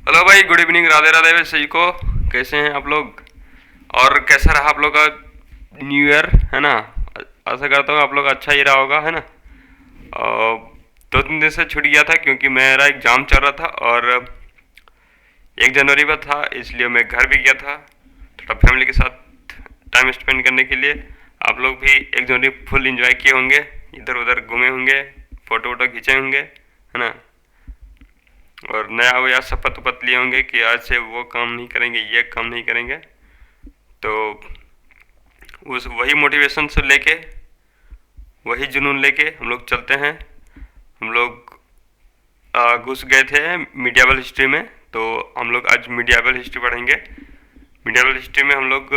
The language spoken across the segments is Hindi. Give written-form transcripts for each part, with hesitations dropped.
हेलो भाई, गुड इवनिंग। राधे राधे। भाई सही को कैसे हैं आप लोग? और कैसा रहा आप लोग का न्यू ईयर, है ना? आशा करता हूँ आप लोग अच्छा ही रहा होगा, है ना? और 2 3 दिन से छूट गया था क्योंकि मेरा एग्ज़ाम चल रहा था और 1 जनवरी पर था, इसलिए मैं घर भी गया था थोड़ा फैमिली के साथ टाइम स्पेंड करने के लिए। आप लोग भी 1 जनवरी फुल एंजॉय किए होंगे, इधर उधर घूमे होंगे, फ़ोटो वोटो खींचे होंगे, है ना? और नया वया शपथ उपत लिए होंगे कि आज से वो काम नहीं करेंगे, ये काम नहीं करेंगे। तो उस वही मोटिवेशन से लेके, वही जुनून लेके हम लोग चलते हैं। हम लोग घुस गए थे मीडियावल हिस्ट्री में, तो हम लोग आज मीडियावल हिस्ट्री पढ़ेंगे। मीडियावल हिस्ट्री में हम लोग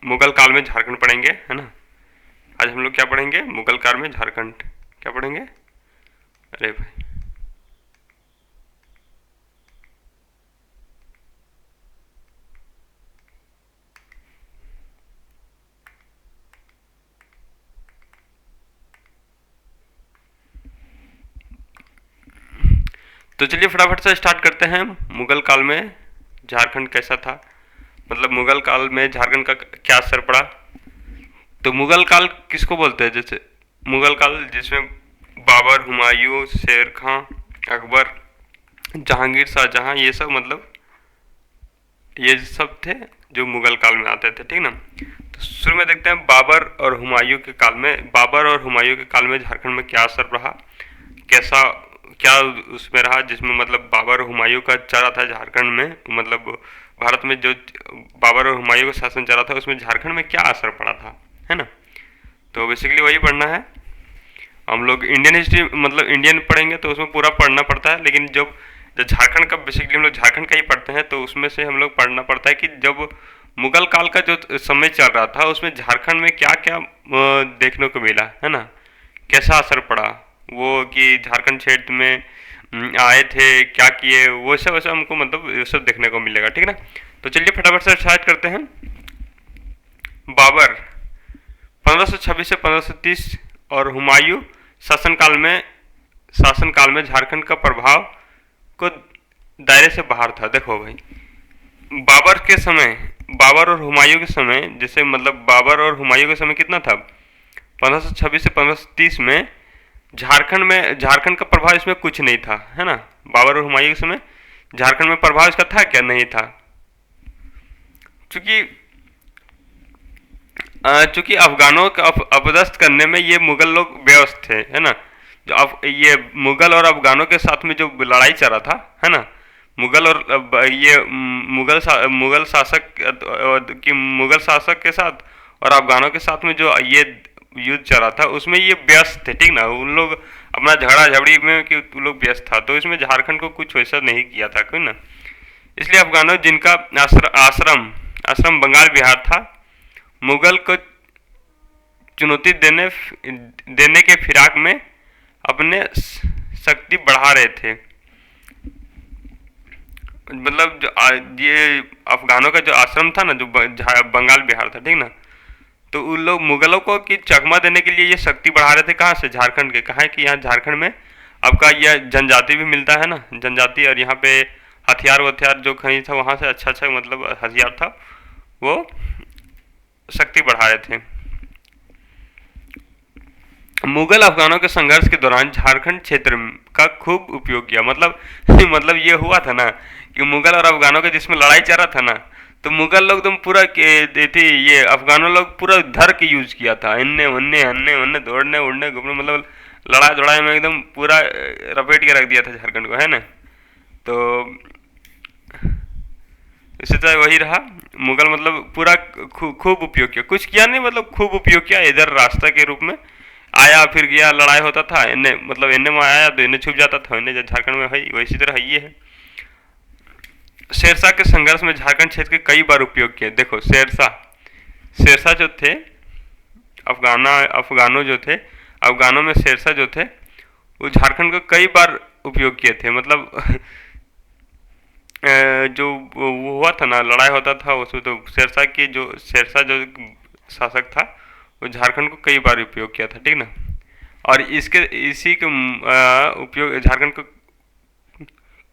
मुगल काल में झारखंड पढ़ेंगे, है ना? आज हम लोग क्या पढ़ेंगे? मुगल काल में झारखंड। क्या पढ़ेंगे? अरे भाई, तो चलिए फटाफट से स्टार्ट करते हैं। मुगल काल में झारखंड कैसा था, मतलब मुगल काल में झारखंड का क्या असर पड़ा। तो मुगल काल किसको बोलते हैं? जैसे मुगल काल जिसमें बाबर, हुमायूं, शेर खां, अकबर, जहांगीर, शाहजहां, ये सब मतलब ये सब थे जो मुगल काल में आते थे, ठीक ना? तो शुरू में देखते हैं बाबर और हुमायूं के काल में। बाबर और हुमायूं के काल में झारखंड में क्या असर रहा, कैसा क्या उसमें रहा, जिसमें मतलब बाबर और हुमायूं का चला था झारखंड में, मतलब भारत में जो बाबर और हुमायूं का शासन चला था उसमें झारखंड में क्या असर पड़ा था, है ना? तो बेसिकली वही पढ़ना है। हम लोग इंडियन हिस्ट्री मतलब इंडियन पढ़ेंगे तो उसमें पूरा पढ़ना पड़ता है, लेकिन जब जब झारखंड का बेसिकली हम लोग झारखंड का ही पढ़ते हैं तो उसमें से हम लोग पढ़ना पड़ता है कि जब मुगल काल का जो समय चल रहा था उसमें झारखंड में क्या क्या देखने को मिला, है ना? कैसा असर पड़ा, वो कि झारखंड क्षेत्र में आए थे, क्या किए, वो सब वैसा हमको मतलब ये सब देखने को मिलेगा, ठीक है ना? तो चलिए फटाफट से स्टार्ट करते हैं। बाबर 1526 से 1530 और हुमायूं शासनकाल में शासनकाल में झारखंड का प्रभाव को दायरे से बाहर था। देखो भाई, बाबर के समय, बाबर और हुमायूं के समय, जैसे मतलब बाबर और हुमायूं के समय कितना था? 1526 से 1530 में झारखंड का प्रभाव इसमें कुछ नहीं था, है ना? बाबर और हुमायूं के समय झारखंड में प्रभाव इसका था क्या? नहीं था। क्योंकि चूंकि अफगानों का अपदस्थ करने में ये मुगल लोग व्यस्त थे, है ना? जो अब ये मुगल और अफगानों के साथ में जो लड़ाई चला था, है ना? मुगल और ये मुगल शासक के साथ और अफगानों के साथ में जो ये युद्ध चला था उसमें ये व्यस्त थे, ठीक ना? उन लोग अपना झगड़ा झगड़ी में कि उन लोग व्यस्त था, तो इसमें झारखंड को कुछ वैसा नहीं किया था कोई ना। इसलिए अफगानों जिनका आश्रम आश्रम बंगाल बिहार था, मुगल को चुनौती देने देने के फिराक में अपने शक्ति बढ़ा रहे थे। मतलब ये अफगानों का जो आश्रम था ना, जो बंगाल बिहार था, ठीक ना? तो उन लोग मुगलों को कि चकमा देने के लिए ये शक्ति बढ़ा रहे थे। कहाँ से? झारखंड के। कहाँ है कि यहाँ झारखंड में आपका यह जनजाति भी मिलता है ना, जनजाति, और यहाँ पे हथियार वथियार जो कहीं था वहाँ से अच्छा अच्छा मतलब हथियार था, वो शक्ति बढ़ा रहे थे। मुगल अफगानों के संघर्ष के दौरान झारखंड क्षेत्र का खूब उपयोग किया। मतलब मतलब ये हुआ था ना कि मुगल और अफगानों के जिसमें लड़ाई चल रहा था ना, तो मुगल लोग तुम पूरा थी, ये अफगानों लोग पूरा धर के यूज किया था, इन्ने उन्ने अन्ने उन्ने दौड़ने उड़ने घूमने, मतलब लड़ाई दौड़ाई में एकदम पूरा रपेट के रख दिया था झारखंड को, है ना? तो इसी तरह वही रहा। मुगल मतलब पूरा खूब उपयोग किया, कुछ किया नहीं, मतलब खूब उपयोग किया। इधर रास्ता के रूप में आया, फिर गया, लड़ाई होता था, इन्हें मतलब इन्हें में आया तो इन्हें छुप जाता था, इन्हें झारखंड में है वैसी तरह है ये है। शेरशाह के संघर्ष में झारखंड क्षेत्र के कई बार उपयोग किए। देखो शेरशाह शेरशाह जो थे, अफगानों जो थे, अफगानों में शेरशाह जो थे वो झारखंड को कई बार उपयोग किए थे। मतलब जो वो हुआ था ना, लड़ाई होता था उसमें, तो शेरशाह जो शासक था वो झारखंड को कई बार उपयोग किया था, ठीक ना? और इसके इसी के उपयोग झारखंड को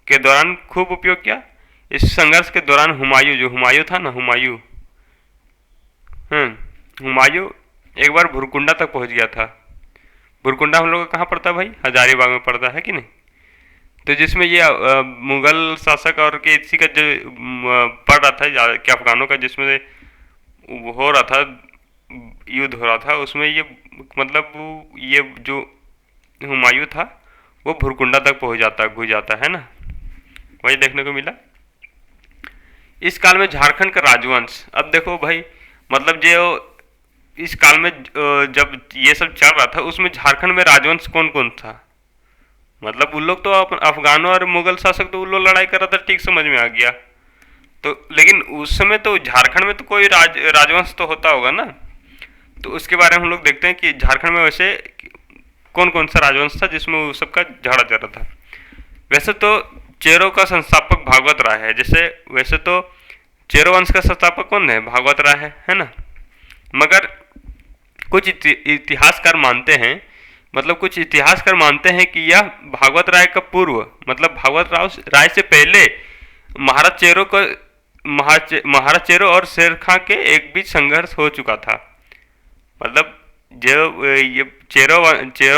के दौरान खूब उपयोग किया। इस संघर्ष के दौरान हुमायूं था ना, हुमायूं एक बार भुरकुंडा तक पहुंच गया था। भुरकुंडा हम लोग का कहाँ पड़ता है भाई? हजारीबाग में पड़ता है कि नहीं? तो जिसमें ये मुगल शासक और के इसी का जो पड़ रहा था कि अफगानों का, जिसमें हो रहा था, युद्ध हो रहा था, उसमें ये मतलब ये जो हुमायूं था वो भुरकुंडा तक घुस जाता है ना, वही देखने को मिला। इस काल में झारखंड का राजवंश, अब देखो भाई, मतलब जो इस काल में जब ये सब चल रहा था उसमें झारखंड में राजवंश कौन कौन था? मतलब उन लोग तो अफगानों और मुगल शासक तो उन लोग लड़ाई कर रहा था, ठीक समझ में आ गया। तो लेकिन उस समय तो झारखंड में तो कोई राजवंश तो होता होगा ना। तो उसके बारे में हम लोग देखते हैं कि झारखंड में वैसे कौन कौन सा राजवंश था जिसमें वो सबका झगड़ा चल रहा था। वैसे तो चेरो का संस्थापक भागवत राय है। जैसे वैसे तो चेरो वंश का संस्थापक कौन है? भागवत राय है ना। मगर कुछ इतिहासकार मानते हैं, मतलब कुछ इतिहासकार मानते हैं कि यह भागवत राय का पूर्व, मतलब भागवत राय से पहले महाराज चेरो और शेर खां के एक बीच संघर्ष हो चुका था। मतलब जो ये चेरो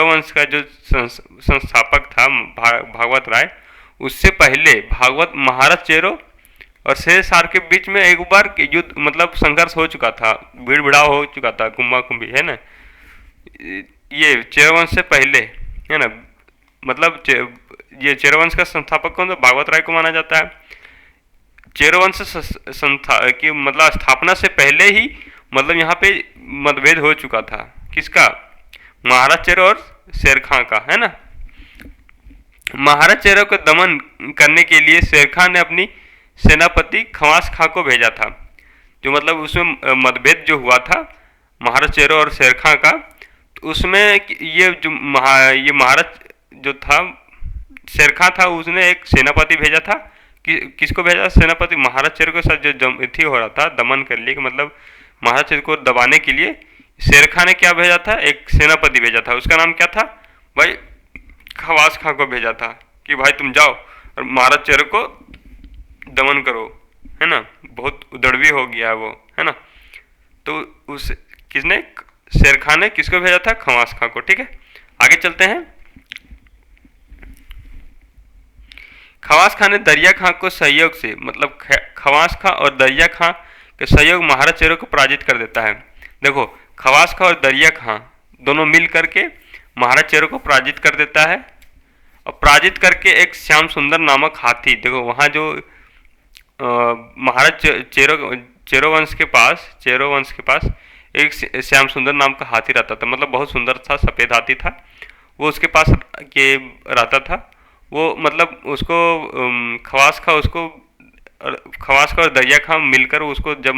वंश का जो संस्थापक था भागवत राय, उससे पहले महाराज चेरो और शेर शाह के बीच में एक बार युद्ध, मतलब संघर्ष हो चुका था, भीड़ भिड़ाव हो चुका था, कुंभा कुंभी, है ना। ये चेरवंश से पहले, है ना। मतलब ये चेरवंश का संस्थापक कौन था? भागवत राय को माना जाता है। चेरवंश की मतलब स्थापना से पहले ही मतलब यहाँ पे मतभेद हो चुका था। किसका? महाराज चेरो और शेर खां का, है ना। महाराज चेरो को दमन करने के लिए शेर खां ने अपनी सेनापति खवास खां को भेजा था। जो मतलब उसमें मतभेद जो हुआ था महाराज चेरो और शेर खां का, तो उसमें ये महाराज जो था शेर खां था, उसने एक सेनापति भेजा था। किसको भेजा? सेनापति महाराज चेरो के साथ जो थी हो रहा था दमन कर लिए, मतलब महाराज चेरो को दबाने के लिए शेर खां ने क्या भेजा था? एक सेनापति भेजा था। उसका नाम क्या था भाई? खवास खां को भेजा था कि भाई तुम जाओ और महाराज चेरो को दमन करो, है ना। बहुत उदड़वी हो गया है वो, है ना। तो उस किसने? शेर खां ने किसको भेजा था? खवास खां को। ठीक है, आगे चलते हैं। खवास खां ने दरिया खां को सहयोग से, मतलब खवास खां और दरिया खां के सहयोग महाराज चेरो को पराजित कर देता है। देखो, खवास खां और दरिया खां दोनों मिल करके महाराज चेरो को पराजित कर देता है। और पराजित करके एक श्याम सुंदर नामक हाथी, देखो वहाँ जो महाराज चेरो वंश के पास एक श्याम सुंदर नाम का हाथी रहता था। मतलब बहुत सुंदर था, सफ़ेद हाथी था वो, उसके पास के रहता था वो। मतलब उसको खवास खा और दरिया खां मिलकर उसको जब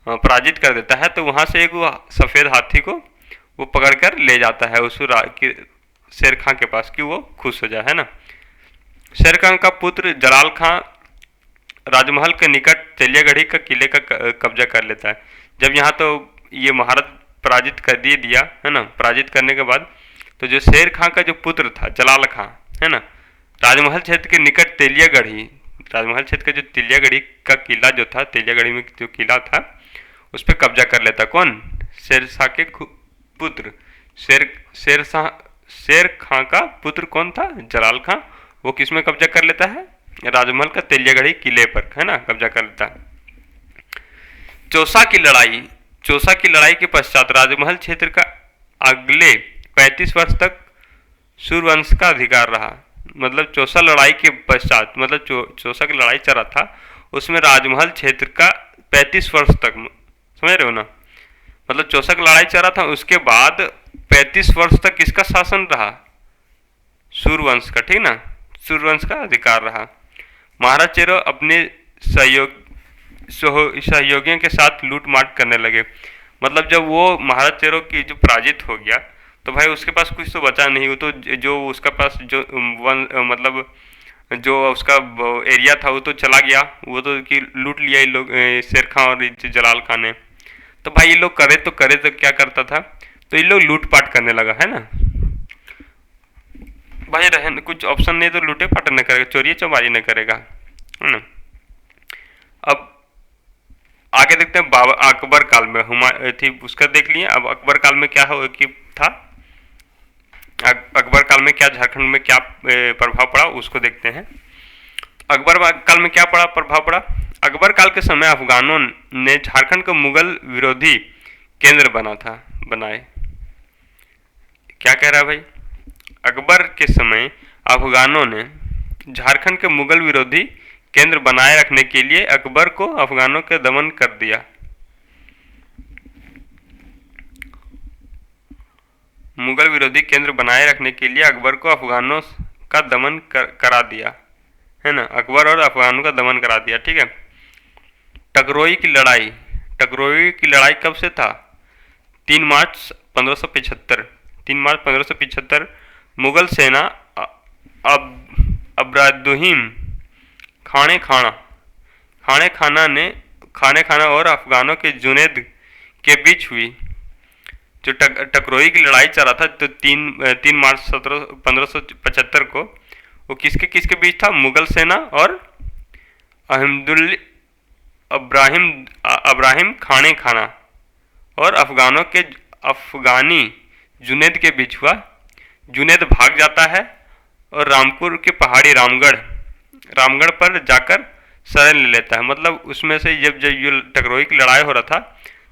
पराजित कर देता है, तो वहाँ से एक सफ़ेद हाथी को वो पकड़कर ले जाता है उस शेर खां के पास कि वो खुश हो जाए, है ना। शेर खां का पुत्र जलाल खां राजमहल के निकट तेलियागढ़ी का किले का कब्जा कर लेता है। जब यहाँ तो ये महाराज पराजित कर दिया, है ना। पराजित करने के बाद तो जो शेर खां का जो पुत्र था जलाल खां, है ना, राजमहल क्षेत्र के निकट राजमहल क्षेत्र का जो तेलियागढ़ी का किला जो था, तेलियागढ़ी में जो किला था उस पर कब्जा कर लेता। कौन? शेर शाह के पुत्र शेर खां का पुत्र कौन था? जलाल खां। वो किस में कब्जा कर लेता है? राजमहल का तेलियागढ़ी किले पर, है ना, कब्जा कर लेता है। चौसा की लड़ाई के पश्चात राजमहल क्षेत्र का अगले 35 वर्ष तक सूर्यवंश का अधिकार रहा। मतलब चौसा लड़ाई के पश्चात, मतलब चौसा की लड़ाई चल रहा था, उसमें राजमहल क्षेत्र का 35 वर्ष तक, समझ रहे हो ना। मतलब चौसा की लड़ाई चल रहा था, उसके बाद 35 वर्ष तक किसका शासन रहा? सूर्यवंश का, ठीक ना। सूर्यवंश का अधिकार रहा। महाराज चेरो अपने सहयोगियों के साथ लूटमाट करने लगे। मतलब जब वो महाराज चेरो की जो पराजित हो गया, तो भाई उसके पास कुछ तो बचा नहीं। वो तो जो उसका पास जो मतलब जो उसका एरिया था वो तो चला गया, वो तो कि लूट लिया ये लोग, शेर खां और जलाल खां ने। तो भाई ये लोग करे तो क्या करता था? तो ये लोग लूटपाट करने लगा, है ना। भाई रहने कुछ ऑप्शन नहीं तो लूटे पाटे न करेगा, चोरी चौबारी न करेगा, है ना। अब आगे देखते हैं बाबर अकबर काल में थी उसका देख लिए। अब अकबर काल में क्या हो कि था, अकबर काल में क्या झारखंड में क्या प्रभाव पड़ा उसको देखते हैं। अकबर काल में क्या पड़ा प्रभाव पड़ा। अकबर काल के समय अफगानों ने झारखंड को मुगल विरोधी केंद्र बनाए। क्या कह रहा है भाई, अकबर के समय अफगानों ने झारखंड के मुगल विरोधी केंद्र बनाए रखने के लिए अकबर को अफगानों के दमन कर दिया। मुगल विरोधी केंद्र बनाए रखने के लिए अकबर को अफगानों का दमन करा दिया, है ना। अकबर और अफगानों का दमन करा दिया, ठीक है। टकरोई की लड़ाई, टकरोई की लड़ाई कब से था, 3 मार्च 1575। 3 मार्च 1575 मुगल सेना अब्रादुहीम खाने खाना और अफगानों के जुनैद के बीच हुई। जो टकरोई की लड़ाई चल रहा था तो 3 मार्च 1575 को, वो किसके किसके बीच था, मुगल सेना और अब्राहिम खाना और अफगानी जुनैद के बीच हुआ। जुनैद भाग जाता है और रामपुर के पहाड़ी रामगढ़ पर जाकर शरण ले लेता है। मतलब उसमें से जब जब ये टकरोई की लड़ाई हो रहा था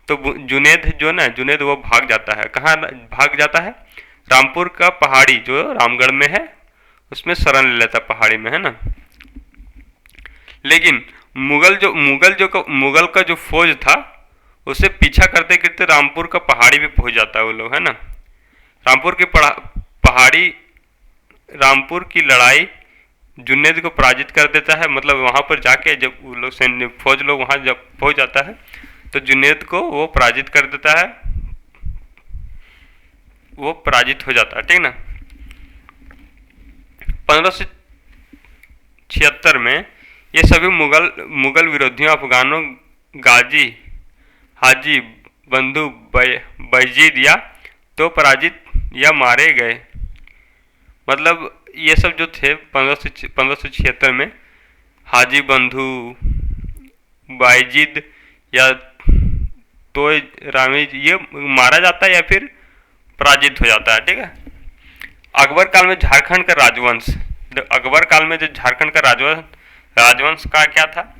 तो जुनैद वो भाग जाता है। कहाँ भाग जाता है, रामपुर का पहाड़ी जो रामगढ़ में है उसमें शरण ले लेता पहाड़ी में, है ना। लेकिन मुगल का जो फौज था उसे पीछा करते करते रामपुर का पहाड़ी भी पहुंच जाता है वो लोग, है ना। रामपुर की लड़ाई जुनैद को पराजित कर देता है। मतलब वहां पर जाके जब वो लोग सैन्य फौज लोग वहां जब पहुंच जाता है तो जुनैद को वो पराजित कर देता है, वो पराजित हो जाता है, ठीक ना। 1576 में ये सभी मुगल विरोधियों अफगानों गाजी हाजी बंधु बैजीद या तो पराजित या मारे गए। मतलब ये सब जो थे 1576 में हाजी बंधु बायजीद या तो रामी ये मारा जाता है या फिर पराजित हो जाता है, ठीक है। अकबर काल में झारखंड का राजवंश, अकबर काल में जो झारखंड का राजवंश का क्या था,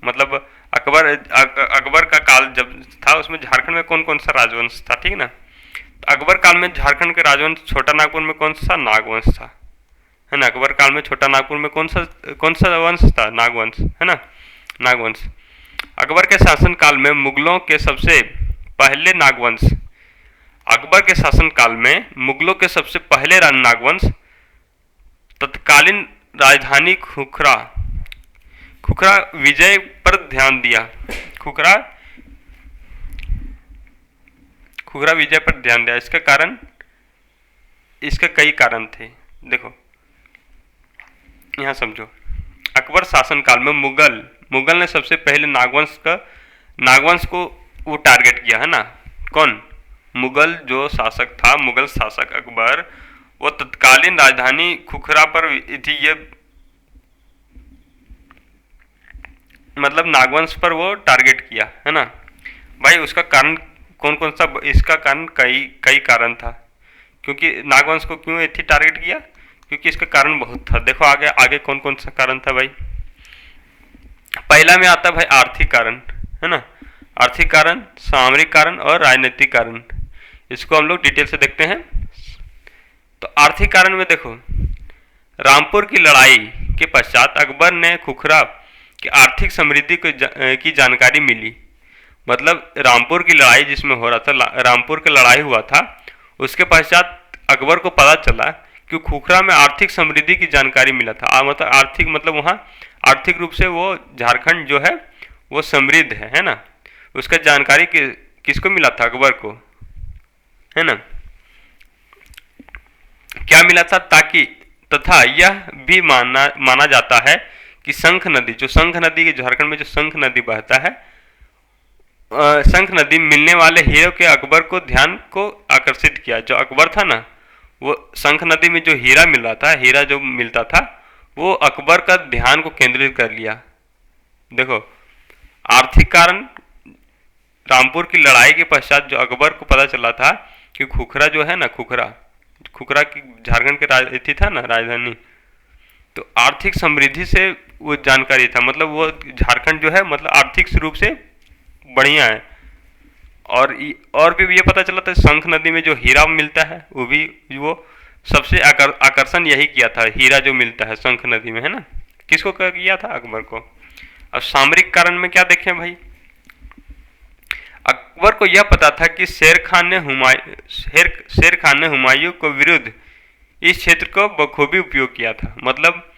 मतलब अकबर का काल जब था उसमें झारखंड में कौन कौन सा राजवंश था, ठीक ना। तो अकबर काल में झारखंड के राजवंश छोटा नागपुर में कौन सा नागवंश था, है ना। अकबर काल में छोटा नागपुर में कौन सा वंश था, नागवंश, है ना, नागवंश। अकबर के शासन काल में मुगलों के सबसे पहले नागवंश, अकबर के शासन काल में मुगलों के सबसे पहले नागवंश तत्कालीन राजधानी खुखरा विजय पर ध्यान दिया। खुखरा विजय पर ध्यान दिया। इसके कई कारण थे, देखो यहां समझो। अकबर शासन काल में मुगल ने सबसे पहले नागवंश को वो टारगेट किया, है ना। कौन, मुगल जो शासक था, मुगल शासक अकबर, वो तत्कालीन राजधानी खुखरा पर थी, ये मतलब नागवंश पर वो टारगेट किया, है ना भाई। उसका कारण कौन कौन सा, इसका कारण कई कारण था। क्योंकि नागवंश को क्यों इतनी टारगेट किया, क्योंकि इसका कारण बहुत था। देखो आगे कौन कौन सा कारण था भाई। पहला में आता भाई आर्थिक कारण, है ना। आर्थिक कारण, सामरिक कारण और राजनीतिक कारण, इसको हम लोग डिटेल से देखते हैं। तो आर्थिक कारण में देखो, रामपुर की लड़ाई के पश्चात अकबर ने खुखरा की आर्थिक समृद्धि की जानकारी मिली। मतलब रामपुर की लड़ाई जिसमें हो रहा था, रामपुर की लड़ाई हुआ था, उसके पश्चात अकबर को पता चला कि खुखरा में आर्थिक समृद्धि की जानकारी मिला था। मतलब आर्थिक, मतलब वहाँ आर्थिक रूप से वो झारखंड जो है वो समृद्ध है ना। उसका जानकारी किसको मिला था, अकबर को, है ना। क्या मिला था, तथा यह भी माना जाता है कि शंख नदी के झारखंड में जो शंख नदी बहता है, शंख नदी मिलने वाले हीरो के अकबर को ध्यान को आकर्षित किया। जो अकबर था ना, वो शंख नदी में जो हीरा मिल रहा था, हीरा जो मिलता था, वो अकबर का ध्यान को केंद्रित कर लिया। देखो, आर्थिक कारण, रामपुर की लड़ाई के पश्चात जो अकबर को पता चला था कि खुखरा जो है ना, खुखरा खुखरा की झारखंड के थी था ना राजधानी, तो आर्थिक समृद्धि से वो जानकारी था, मतलब वो झारखंड जो है मतलब आर्थिक रूप से बढ़िया है। और भी ये पता चला था शंख नदी में जो हीरा मिलता है वो भी, वो सबसे आकर्षण यही किया था, हीरा जो मिलता है शंख नदी में, है ना। किसको किया था? अकबर को। अब सामरिक कारण में क्या देखें भाई, अकबर को यह पता था कि शेर खान ने हुमायूं को विरुद्ध इस क्षेत्र को बखूबी उपयोग किया था। मतलब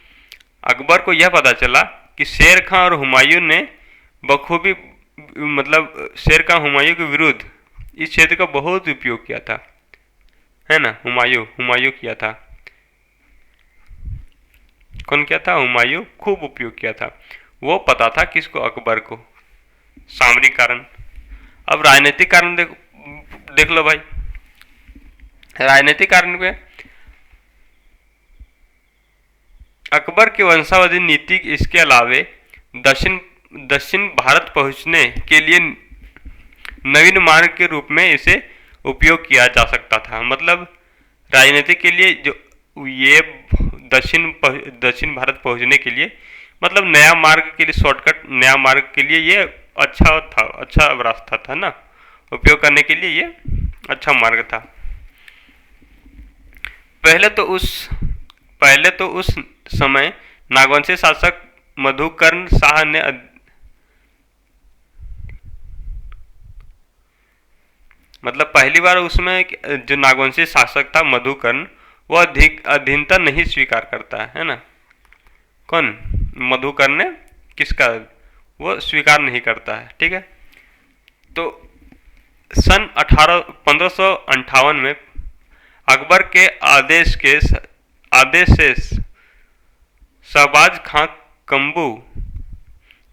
अकबर को यह पता चला कि शेर खान और हुमायूं ने बखूबी, मतलब शेर खान हुमायूं के विरुद्ध इस क्षेत्र का बहुत उपयोग किया था, है ना। हुमायूं किया था। कौन किया था? हुमायूं खूब उपयोग किया था। वो पता था किसको? अकबर को। सामरिक कारण। अब राजनीतिक कारण देख लो भाई। राजनीतिक कारण में अकबर की वंशावधि नीति, इसके अलावे दक्षिण दक्षिण भारत पहुंचने के लिए नवीन मार्ग के रूप में इसे उपयोग किया जा सकता था। मतलब राजनीति के लिए जो ये दक्षिण भारत पहुंचने के लिए, मतलब नया मार्ग के लिए, शॉर्टकट नया मार्ग के लिए ये अच्छा था, अच्छा रास्ता था ना, उपयोग करने के लिए ये अच्छा मार्ग था। पहले तो उस समय नागवंशी शासक मधुकर्ण शाह ने मतलब पहली बार उसमें जो नागवंशी शासक था मधुकर्ण, वो अधीनता नहीं स्वीकार करता है ना। कौन? मधुकर्ण ने किसका? वो स्वीकार नहीं करता है, ठीक है। तो सन 1558 में अकबर के आदेश से शहबाज खां कंबू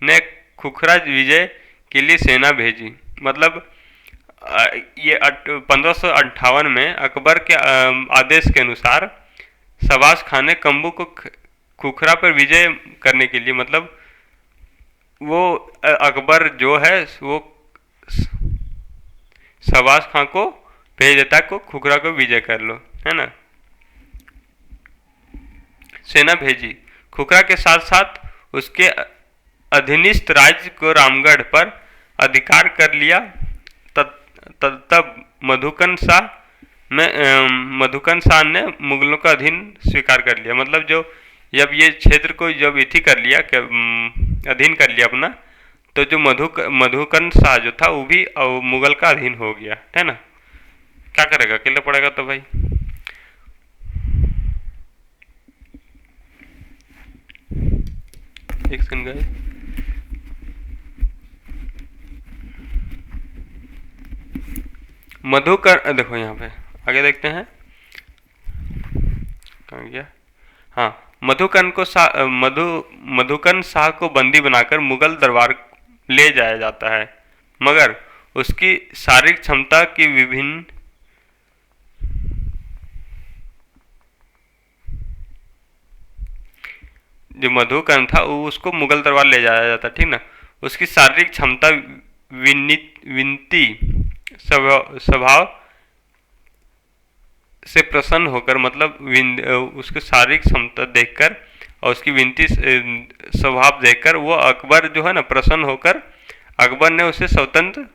ने खुखरा विजय के लिए सेना भेजी। मतलब ये 1558 में अकबर के आदेश के अनुसार शहबाज खान ने कंबू को खुखरा पर विजय करने के लिए, मतलब वो अकबर जो है वो शहबाज खान को भेज देता को खुखरा को विजय कर लो, है ना। सेना भेजी। खुखरा के साथ साथ उसके अधीनस्थ राज्य को रामगढ़ पर अधिकार कर लिया। तब मधुकर्ण शाह ने मुगलों का अधीन स्वीकार कर लिया। मतलब जब ये क्षेत्र को जब इथी कर लिया, अधीन कर लिया अपना, तो जो मधुकर्ण शाह जो था वो भी मुगल का अधीन हो गया, है ना। क्या करेगा? अकेले पड़ेगा तो भाई। एक सेकंड गए। मधुकर्ण, देखो यहाँ पे आगे देखते हैं कहाँ गया। हाँ, मधुकर्ण शाह को बंदी बनाकर मुगल दरबार ले जाया जाता है, मगर उसकी शारीरिक क्षमता की विभिन्न जो मधुकर्ण था वो उसको मुगल दरबार ले जाया जाता, ठीक ना। उसकी शारीरिक क्षमता विनती स्वभाव से प्रसन्न होकर, मतलब उसके शारीरिक क्षमता देखकर और उसकी विनती स्वभाव देखकर वो अकबर जो है ना प्रसन्न होकर अकबर ने उसे स्वतंत्र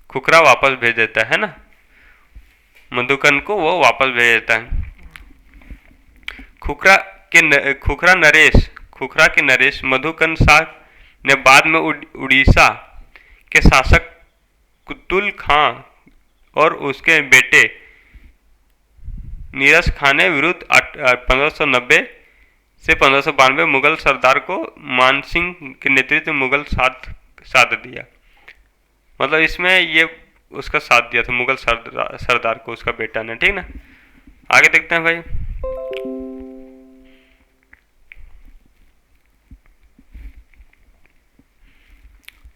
खुखरा वापस भेज देता है ना। मधुकर्ण को वो वापस भेज देता है। खुखरा के नरेश मधुकर्ण शाह ने बाद में उड़ीसा के शासक कुतुल खां और उसके बेटे नीरज खान ने विरुद्ध 1590 से 1592 मुगल सरदार को मानसिंह के नेतृत्व में मुगल साथ दिया। मतलब इसमें ये उसका साथ दिया था मुगल सरदार को उसका बेटा ने, ठीक ना। आगे देखते हैं भाई।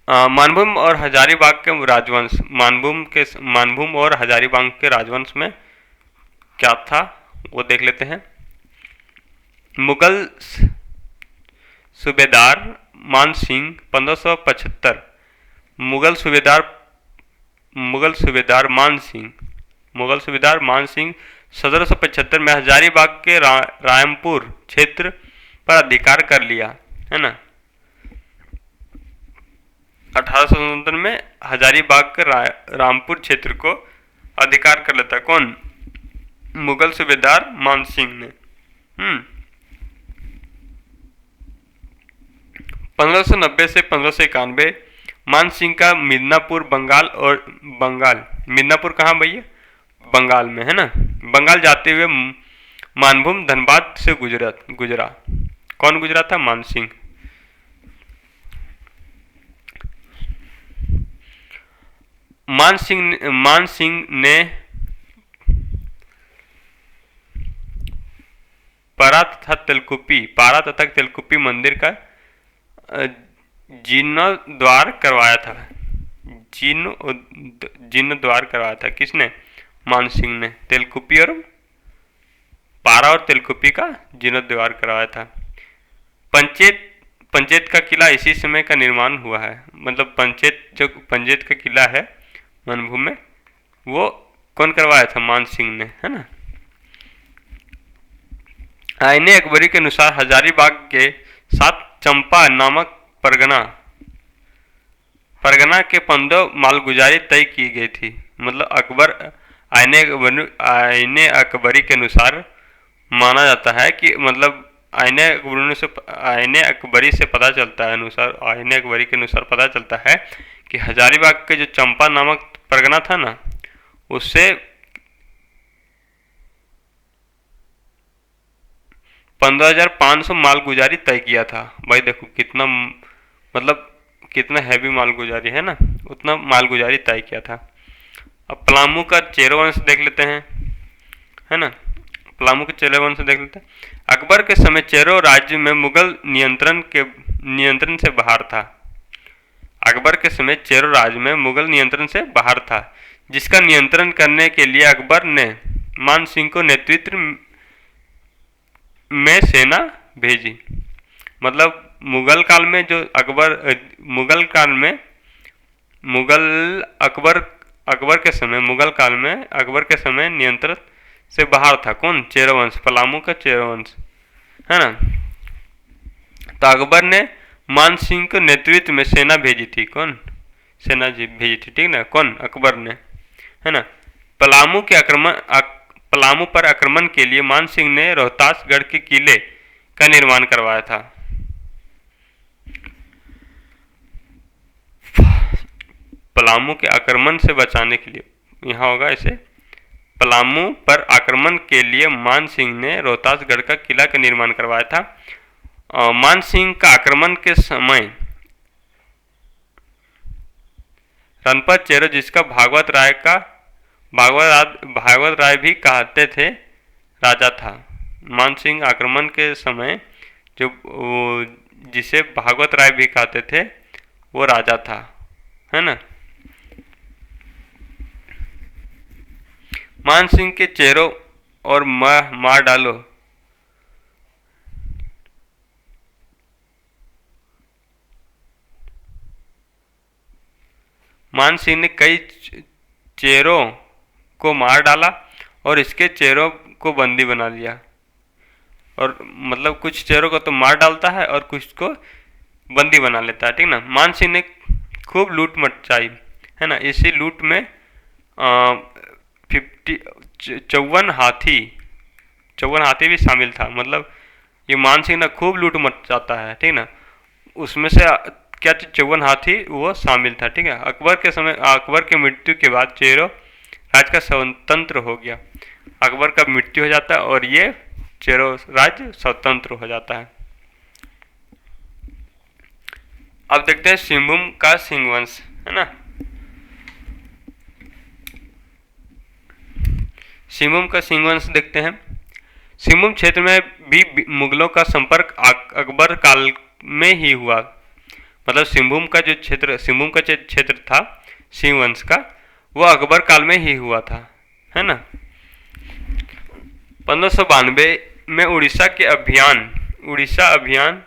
मानभूम और हजारीबाग के राजवंश, मानभूम और हजारीबाग के राजवंश में क्या था वो देख लेते हैं। मुगल सूबेदार मान सिंह 1575, मुगल सूबेदार मुगल सूबेदार मान सिंह मुगल सूबेदार मान सिंह 1775 में हजारीबाग के रायमपुर क्षेत्र पर अधिकार कर लिया, है ना। 1877 में हजारीबाग के रामपुर क्षेत्र को अधिकार कर लेता कौन? मुगल सूबेदार मान सिंह ने। 1590 से 1591 मान सिंह का मिदनापुर बंगाल मिदनापुर कहाँ भैया? बंगाल में, है ना। बंगाल जाते हुए मानभूम धनबाद से गुजरा। कौन गुजरा था? मान सिंह। मान सिंह ने पारा तथा तेलकुपी मंदिर का जीर्णोद्धार करवाया था। जीर्णोद्धार करवाया था किसने? मान सिंह ने। तेलकुपी और पारा और तेलकुपी का जीर्णोद्धार करवाया था। पंचेत का किला इसी समय का निर्माण हुआ है। मतलब पंचेत का किला है मानभूम में, वो कौन करवाया था? मान सिंह ने, है ना। आईने अकबरी के अनुसार हजारीबाग के साथ चंपा नामक परगना के 15 मालगुजारी तय की गई थी। मतलब आईने अकबरी के अनुसार माना जाता है कि मतलब आईने अकबरी के अनुसार पता चलता है कि हजारीबाग के जो चंपा नामक परगना था ना, उससे 15,500 मालगुजारी तय किया था। भाई देखो कितना हैवी मालगुजारी है ना, उतना मालगुजारी तय किया था। अब पलामू का चेरो वंश देख लेते हैं, है ना। पलामू के चेरो वंश देख लेते हैं। अकबर के समय चेरो राज्य में मुगल नियंत्रण से बाहर था। अकबर के समय चेरो राज्य में मुगल नियंत्रण से बाहर था, जिसका नियंत्रण करने के लिए अकबर ने मान सिंह को नेतृत्व में सेना भेजी। मतलब मुगल काल में जो अकबर के समय नियंत्रण से बाहर था कौन? चेरो वंश, पलामू का चेरो वंश, है ना। तो अकबर ने मान सिंह के नेतृत्व में सेना भेजी थी। कौन? सेना भेजी थी, ठीक ना। कौन? अकबर ने, है ना। पलामू पर आक्रमण के लिए मान सिंह ने रोहतासगढ़ के किले का निर्माण करवाया था। पलामू के आक्रमण से बचाने के लिए, यहाँ होगा ऐसे, पलामू पर आक्रमण के लिए मान सिंह ने रोहतासगढ़ का किला का निर्माण करवाया था। मान सिंह का आक्रमण के समय रणपत चेरो, जिसका भागवत राय भी कहते थे, राजा था। मान सिंह आक्रमण के समय जिसे भागवत राय भी कहते थे, वो राजा था, है ना। मान सिंह के चेरो और मार डालो। मान सिंह ने कई चेरों को मार डाला और इसके चेरों को बंदी बना लिया। और मतलब कुछ चेरों को तो मार डालता है और कुछ को बंदी बना लेता है, ठीक ना। मान सिंह ने खूब लूट मचाई, है ना। इसी लूट में 54 हाथी भी शामिल था। मतलब ये मान सिंह ना खूब लूट मचाता है, ठीक ना। उसमें से क्या 54 हाथी वो शामिल था, ठीक है। अकबर के मृत्यु के बाद चेरो राज का स्वतंत्र हो गया। अकबर का मृत्यु हो जाता है और ये चेरो राज्य स्वतंत्र हो जाता है। अब देखते हैं सिंहभूम का सिंह वंश, है ना। सिंहभूम का सिंह वंश देखते हैं। सिंहभूम क्षेत्र में भी मुगलों का संपर्क अकबर काल में ही हुआ। मतलब सिंहभूम का क्षेत्र था सिंह वंश का, वो अकबर काल में ही हुआ था, है ना। 1592 में उड़ीसा अभियान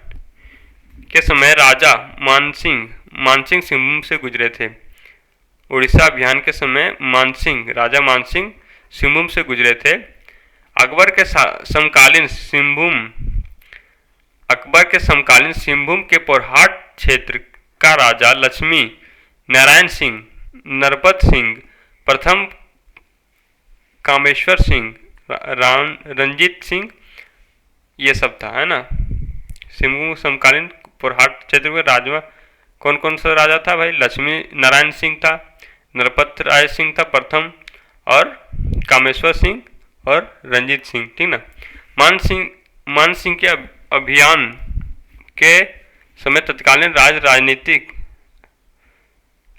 के समय राजा मानसिंह सिंहभूम से गुजरे थे। उड़ीसा अभियान के समय राजा मानसिंह सिंहभूम से गुजरे थे। अकबर के समकालीन सिंहभूम के पोरहाट क्षेत्र का राजा लक्ष्मी नारायण सिंह, नरपत सिंह, प्रथम कामेश्वर सिंह, रंजीत सिंह, ये सब था, है ना। सिंहभूम समकालीन पोरहाट क्षेत्र में राजा कौन कौन सा राजा था भाई? लक्ष्मी नारायण सिंह था, नरपत राय सिंह था प्रथम, और कामेश्वर सिंह और रंजीत सिंह, ठीक ना। मान सिंह के अभियान के समय तत्कालीन राजनीतिक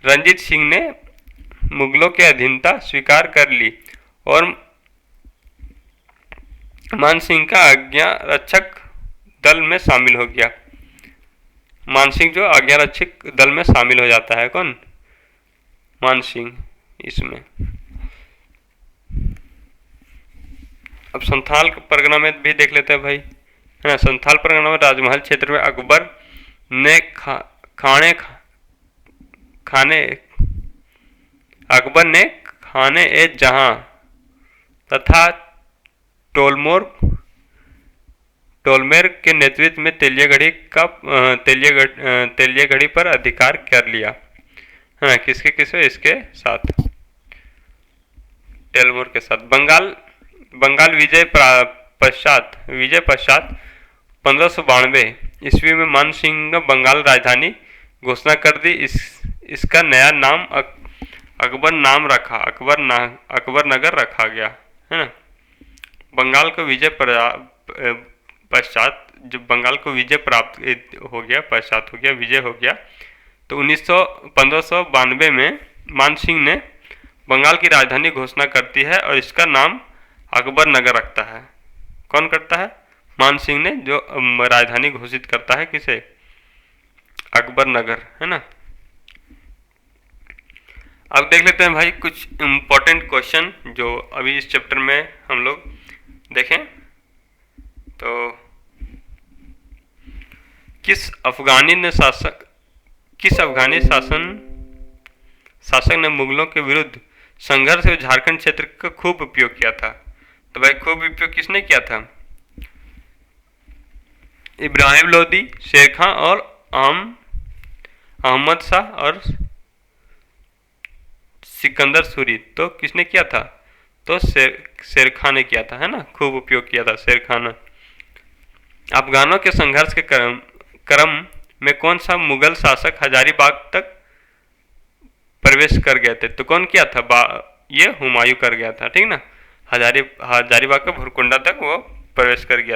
रंजीत सिंह ने मुगलों की अधीनता स्वीकार कर ली और मान सिंह का आज्ञा रक्षक दल में शामिल हो गया। मान सिंह जो आज्ञा रक्षक दल में शामिल हो जाता है, कौन? मान सिंह इसमें। अब संथाल परगना में भी देख लेते हैं भाई, है ना। संथाल परगना में राजमहल क्षेत्र में अकबर ने खाने ए जहां तथा टोलमेर के नेतृत्व में तेलियागढ़ी पर अधिकार कर लिया। हाँ, किसके इसके साथ, टेलमोर के साथ। बंगाल विजय पश्चात 1592 ईस्वी में मान सिंह ने बंगाल राजधानी घोषणा कर दी। इसका नया नाम अकबर नगर रखा गया, है ना। बंगाल को विजय पश्चात जब बंगाल को विजय हो गया तो 1592 में मान सिंह ने बंगाल की राजधानी घोषणा करती है और इसका नाम अकबर नगर रखता है। कौन करता है? मान सिंह ने, जो राजधानी घोषित करता है किसे? अकबर नगर, है ना। अब देख लेते हैं भाई कुछ इम्पोर्टेंट क्वेश्चन जो अभी इस चैप्टर में हम लोग देखें। तो किस अफगानी शासक ने मुगलों के विरुद्ध संघर्ष में झारखंड क्षेत्र का खूब उपयोग किया था? तो भाई खूब उपयोग किसने किया था? इब्राहिम लोदी, शेर खां और अहमद शाह और सिकंदर सूरी। तो किसने किया था? तो शेर खां ने किया था, है ना। खूब उपयोग किया था शेर खां ने। अफगानों के संघर्ष के क्रम में कौन सा मुगल शासक हजारीबाग तक प्रवेश कर गए थे? तो कौन किया था? ये हुमायूं कर गया था, ठीक ना। हजारीबाग का भुरकुंडा तक वो प्रवेश कर गया था।